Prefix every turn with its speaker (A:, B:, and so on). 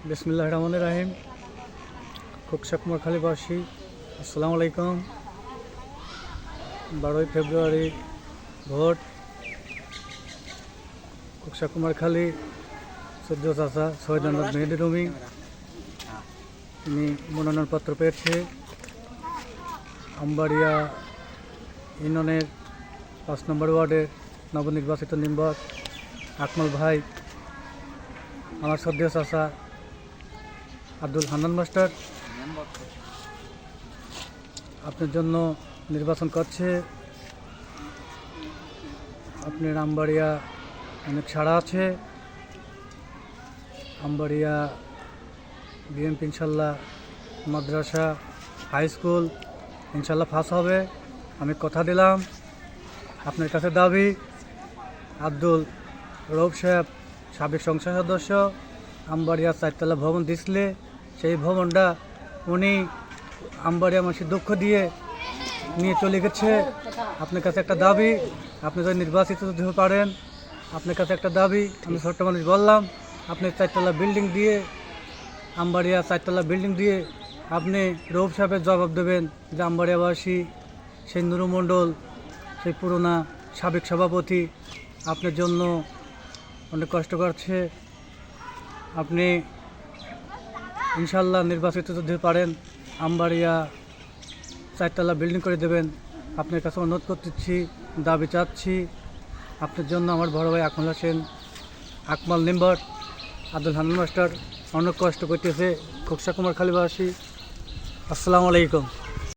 A: বিসমিল্লাহির রহমানির রহিম। খোকসা কুমারখালীবাসী, আসসালামু আলাইকুম। 12ই ফেব্রুয়ারি ভোট। খোকসা কুমারখালী সদ্য চাচা শহীদ মেহেদি রুমি তিনি মনোনয়নপত্র পেয়েছে। আমবাড়িয়া ইউনিয়নের 5 নম্বর ওয়ার্ডের নবনির্বাচিত মেম্বার আকমল ভাই, আমার সদ্য চাচা আব্দুল হান্নান মাস্টার আপনার জন্য নির্বাচন করছে। আপনার আমবাড়িয়া অনেক ছাড়া আছে। আমবাড়িয়া বিএমপি ইনশাল্লাহ মাদ্রাসা হাই স্কুল ইনশাল্লাহ পাস হবে, আমি কথা দিলাম। আপনার কাছে দাবি, আব্দুল রৌফ সাহেব সাবেক সংসদ সদস্য, আমবাড়িয়া 4তলা ভবন দিছিলে, সেই ভবনটা উনি আমবাড়িয়া মানুষের দুঃখ দিয়ে নিয়ে চলে গেছে। আপনার কাছে একটা দাবি, আপনি যদি নির্বাচিত হতে পারেন, আপনার কাছে একটা দাবি, আমি ছোট্ট মানুষ বললাম, আপনি 4তলা বিল্ডিং দিয়ে, আমবাড়িয়া 4তলা বিল্ডিং দিয়ে আপনি রৌফ সাহেবের জবাব দেবেন যে আমবাড়িয়াবাসী সেই নুরু মণ্ডল, সেই পুরোনা সাবেক সভাপতি আপনার জন্য অনেক কষ্ট করছে। আপনি ইনশাল্লাহ নির্বাচিত যদি পারেন আমবাড়িয়া 4তলা বিল্ডিং করে দেবেন। আপনার কাছে অনুরোধ করতেছি, দাবি চাচ্ছি। আপনার জন্য আমার বড় ভাই আকমল হোসেন, আকমল মেম্বার আব্দুল হান্নান মাস্টার অনেক কষ্ট করতেছে। খোকসা কুমারখালীবাসী, আসসালামু আলাইকুম।